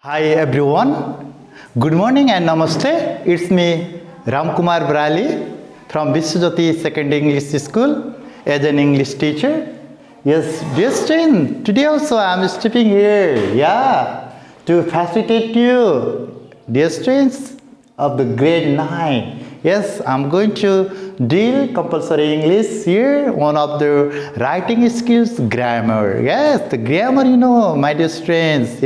Hi everyone, good morning and namaste. It's me Ramkumar Brali from Viswajyoti Secondary English School as an English teacher. Yes, dear students, today also I am stepping here, to facilitate you, dear students of the grade 9. Yes, I'm going to deal compulsory English here, one of the writing skills, grammar. Yes, the grammar, my dear students,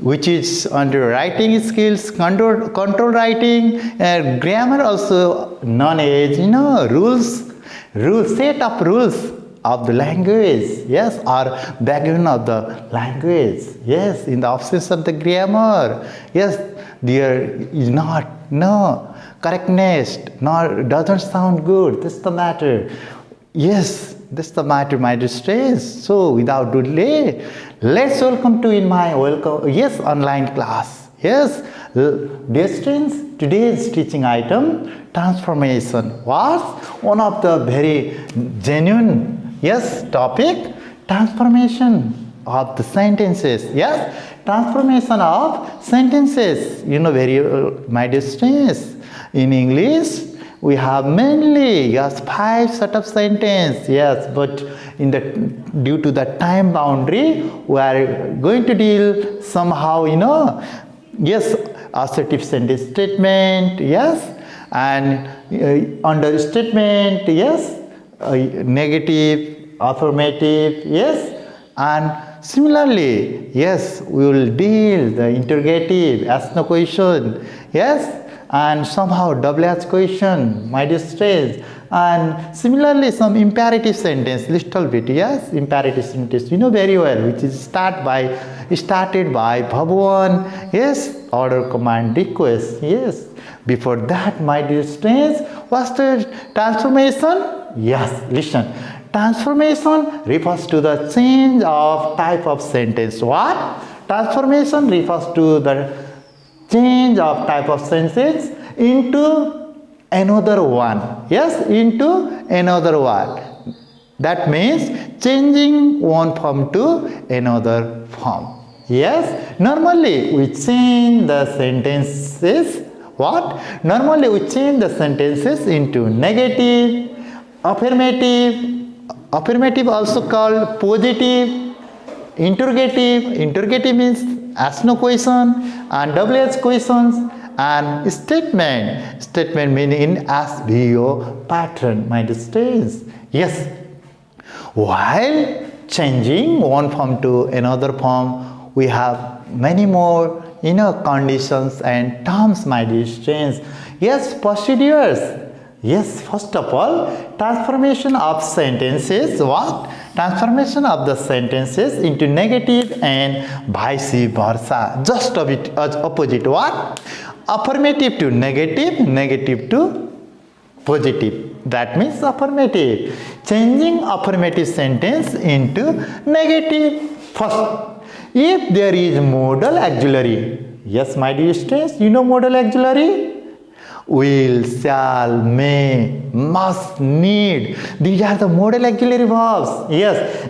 which is under writing skills, control writing, and grammar also known as, set of rules of the language, yes, or background of the language, yes, in the absence of the grammar, yes, there is no correctness, nor doesn't sound good, that's the matter, yes, that's the matter, my dear students. So without delay, let's welcome to online class. Yes, dear students, today's teaching item, transformation, was one of the very genuine, topic, transformation of the sentences. Yes, transformation of sentences. My dear students, in English, we have mainly 5 set of sentence, but due to the time boundary, we are going to deal somehow, assertive sentence statement, and understatement, negative, affirmative, and similarly, we will deal the interrogative, ask no question, and somehow double H question, my dear students, and similarly some imperative sentence, little bit, imperative sentence, very well, which is started by Bhagwan, order, command, request, Before that, my dear students, what's the transformation? Listen. Transformation refers to the change of type of sentence. What? Transformation refers to the change of type of sentence into another one. Into another one. That means changing one form to another form. Normally we change the sentences. What? Normally we change the sentences into negative, affirmative, also called positive, interrogative. Interrogative means ask no question, and double H questions, and statement. Statement meaning in SVO pattern, my dear students. While changing one form to another form, we have many more conditions and terms, my dear students. Procedures. First of all, transformation of sentences. What? Transformation of the sentences into negative and vice versa. Just a bit opposite. What? Affirmative to negative, negative to positive. That means affirmative. Changing affirmative sentence into negative. First, if there is modal auxiliary. My dear students, modal auxiliary? Will, shall, may, must, need. These are the modal auxiliary verbs.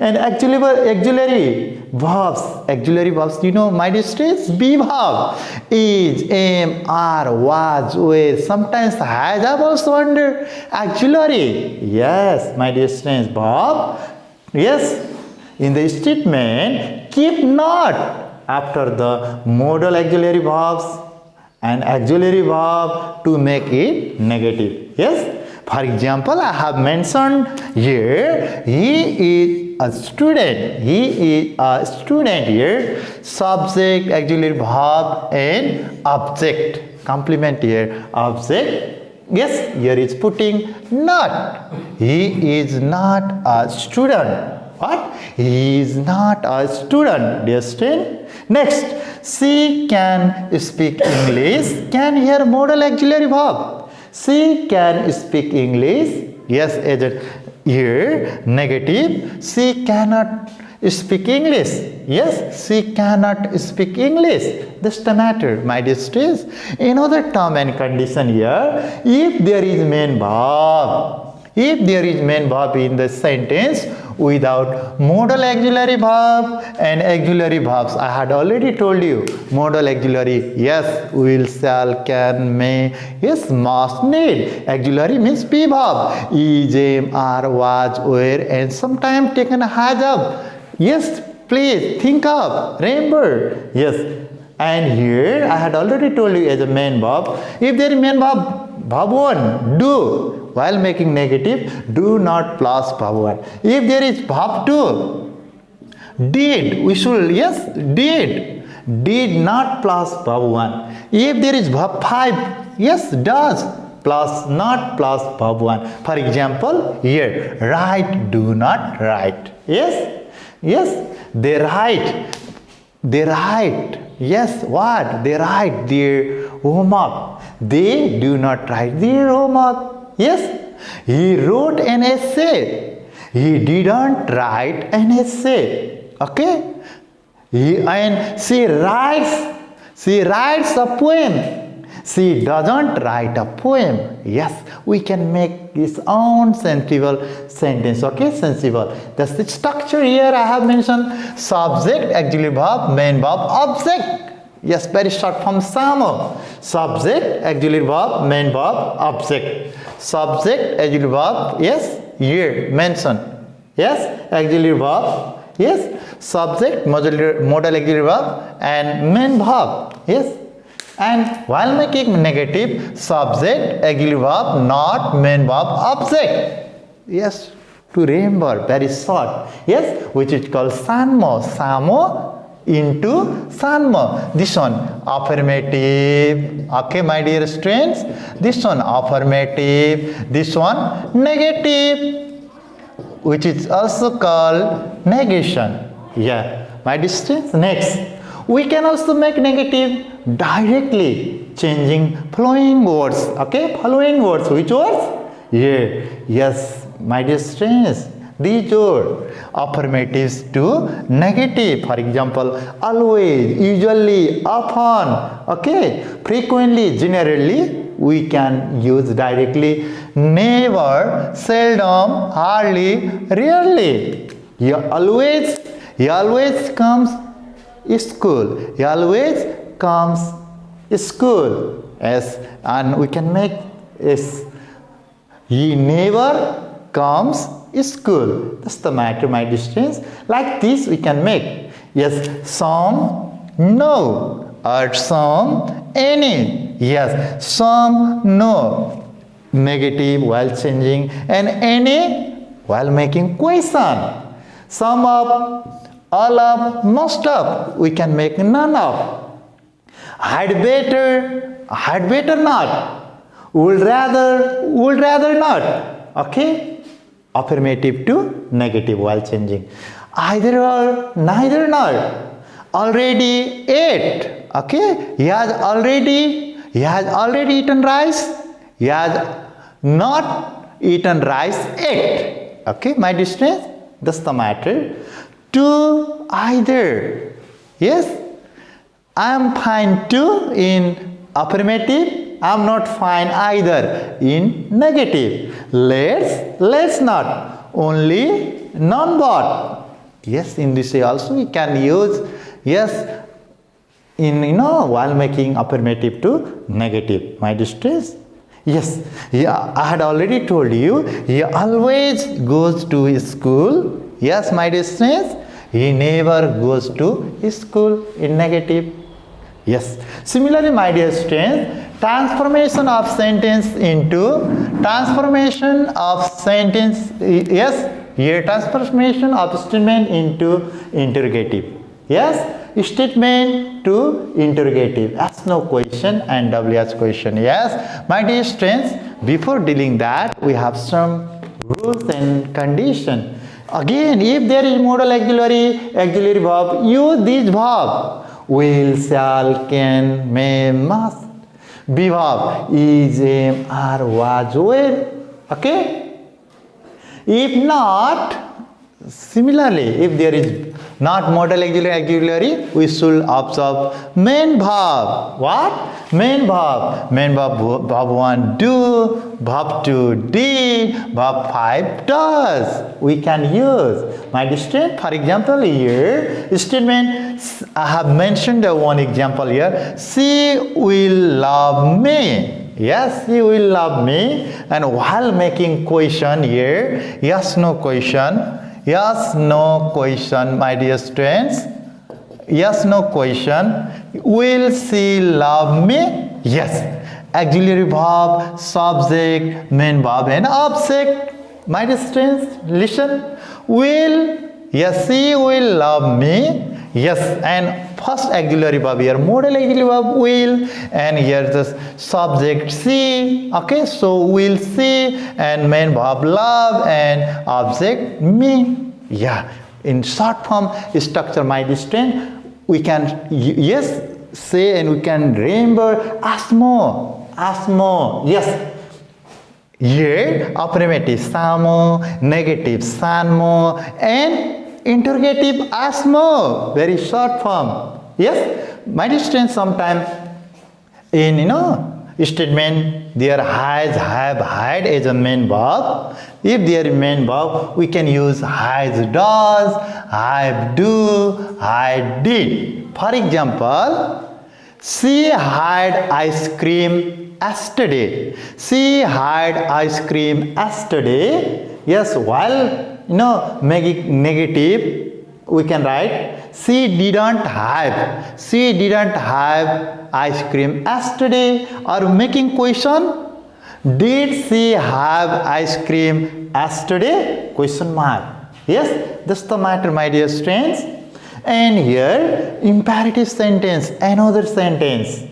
And auxiliary verbs. Auxiliary verbs, my dear students, be verb. Is, am, are, was, were. Sometimes has also under auxiliary. My dear students, verb. In the statement, keep not after the modal auxiliary verbs and auxiliary verb to make it negative. For example, I have mentioned here, he is a student. He is a student here. Subject, auxiliary verb, and object. Complement here. Object. Here is putting not. He is not a student. What? He is not a student, dear student. Next, she can speak English. Can here modal auxiliary verb. She can speak English. Here negative. She cannot speak English. She cannot speak English. That's the matter, my dear students. Another term and condition here. If there is main verb in the sentence, without modal auxiliary verb and auxiliary verbs. I had already told you modal auxiliary, yes, will, shall, can, may, yes, must, need. Auxiliary means be verb, is, am, are, was, were, and sometimes taken has up. Yes, please think of, remember, yes. And here I had already told you as a main verb, if there is main verb, verb 1, do. While making negative, do not plus verb 1. If there is verb 2, did, we should, yes, did not plus verb 1. If there is verb 5, yes, does, plus not plus verb 1. For example, here, write, do not write. Yes, they write. Yes, what? They write their homework. They do not write their homework. Yes, he wrote an essay. He didn't write an essay. Okay? And she writes a poem. She doesn't write a poem. Yes, we can make this own sensible sentence. Okay, sensible. That's the structure here I have mentioned. Subject, auxiliary verb, main verb, object. Yes, very short form SAMO. Subject, auxiliary verb, main verb, object. Subject, auxiliary verb, yes, here mentioned. Yes, auxiliary verb, yes, subject, modal auxiliary verb, and main verb. Yes. And while making negative, subject, auxiliary verb, not main verb, object. Yes, to remember, very short. Yes, which is called SANMO. SAMO into SANMO. This one, affirmative. Okay, my dear students. This one, affirmative. This one, negative, which is also called negation. Yeah, my dear students. Next, we can also make negative directly, changing following words. Okay, following words. Which words? Yeah, yes, my dear students. These are affirmatives to negative. For example, always, usually, often, okay, frequently, generally, we can use directly. Never, seldom, hardly, rarely. He always comes school. He always comes school. Yes, and we can make yes. He never comes school. That's the matter, my distance. Like this we can make. Yes, some, no, or some, any. Yes, some, no. Negative while changing, and any while making question. Some of, all of, most of. We can make none of. Had better not. Would rather not. Okay? Affirmative to negative while changing. Either or, neither nor. Already ate. Okay? He has already eaten rice. He has not eaten rice yet. Okay, my distance? That's the matter. To either. Yes? I am fine too in affirmative. I am not fine either in negative. Let's not. Only, none but. Yes, in this way also we can use yes in while making affirmative to negative. My distress. Yes, yeah, I had already told you he always goes to school. Yes, my distress. He never goes to school in negative. Yes. Similarly, my dear students, transformation of sentence into yes, here transformation of statement into interrogative. Yes, statement to interrogative. Ask no question and WH question. Yes, my dear students, before dealing that, we have some rules and condition. Again, if there is modal auxiliary verb, use this verb. Will, shall, can, may, must. Be verb. Is, am, are, was, were. Okay? If not, similarly, if there is not modal auxiliary, we should observe main verb. What? Main verb. Main verb, verb 1 do, verb 2 did, verb 5 does. We can use. My dear student, for example, here, statement, I have mentioned one example here. She will love me. Yes, she will love me. And while making question here, yes, no question. Yes, no question, my dear students. Yes, no question. Will she love me? Yes. Auxiliary verb, subject, main verb and object. My dear students, listen. Will, yes, she will love me. Yes, and first auxiliary verb here, modal auxiliary verb will, and here the subject she. Okay, so will she, and main verb love, and object me. Yeah, in short form structure, my dear student, we can yes say and we can remember asmo, asmo. Yes. Here, affirmative samo, negative sanmo, and interrogative asmo, very short form. Yes, my dear students, sometime in statement there has, have, had as a main verb. If there is main verb, we can use has, does, have, do, I did. For example, she had ice cream yesterday. She had ice cream yesterday. Yes, while making negative, we can write she didn't have. She didn't have ice cream yesterday. Or making question, did she have ice cream yesterday? Question mark. Yes, that's the matter, my dear students. And here, imperative sentence, another sentence.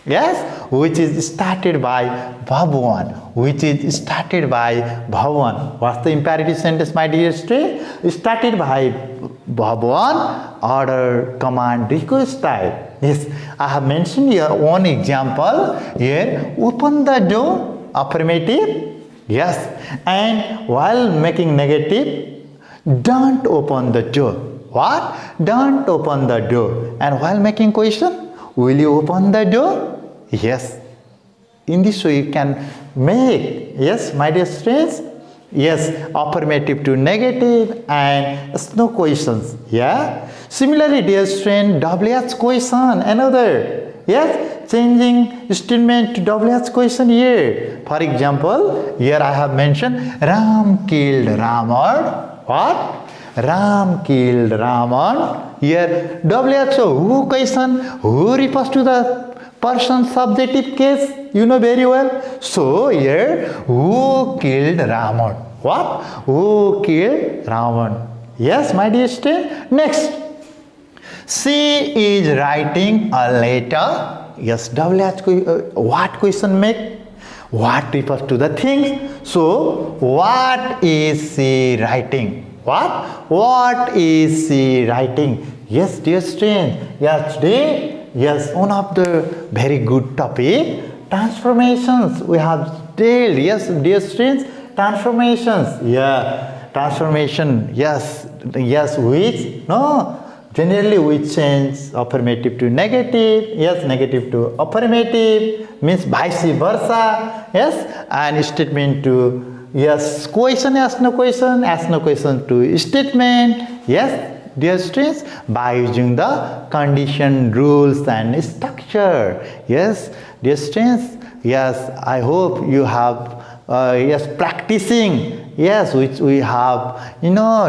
Yes, which is started by verb 1. Which is started by verb 1. What's the imperative sentence, my dear students? Started by verb 1, order, command, request type. Yes, I have mentioned here one example. Here, open the door, affirmative. Yes, and while making negative, don't open the door. What? Don't open the door. And while making question, will you open the door? Yes. In this way you can make, yes, my dear students, yes, affirmative to negative and no questions. Yeah. Similarly, dear student, WH question, another. Yes, changing statement to WH question here. For example, here I have mentioned Ram killed Ravan. What? Ram killed Ravan. Here WHO, who question, who refers to the person subjective case, you know very well. So here, who killed Ravan? What? Who killed Ravan? Yes, my dear student. Next, she is writing a letter. Yes, WH, what question make? What refers to the things. So, what is she writing? What? What is she writing? Yes, dear students. Yes, today, yes, one of the very good topic, transformations. We have dealt. Yes, dear students, transformations. Yeah, transformation. Yes, yes, which? No. Generally, we change affirmative to negative. Yes, negative to affirmative means vice versa. Yes, and statement to yes, question, ask no question to statement. Yes, dear students, by using the condition, rules, and structure. Yes, dear students. Yes, I hope you have yes, practicing. Yes, which we have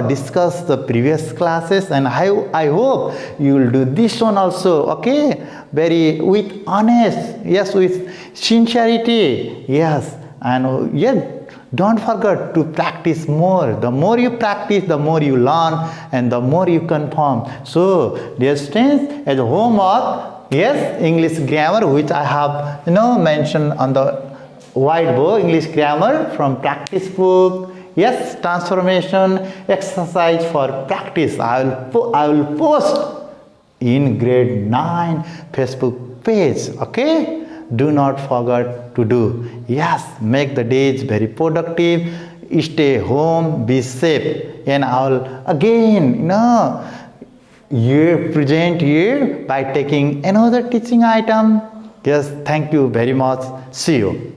discussed the previous classes, and I hope you will do this one also. Okay, very with honest. Yes, with sincerity. Yes, and yet don't forget to practice more. The more you practice, the more you learn, and the more you confirm. So, dear students, as homework, yes, English grammar, which I have mentioned on the whiteboard, English grammar from practice book. Yes, transformation exercise for practice. I will post in grade 9 Facebook page. Okay, do not forget to do. Yes, make the days very productive. Stay home, be safe, and I'll again year, present year by taking another teaching item. Yes, thank you very much. See you.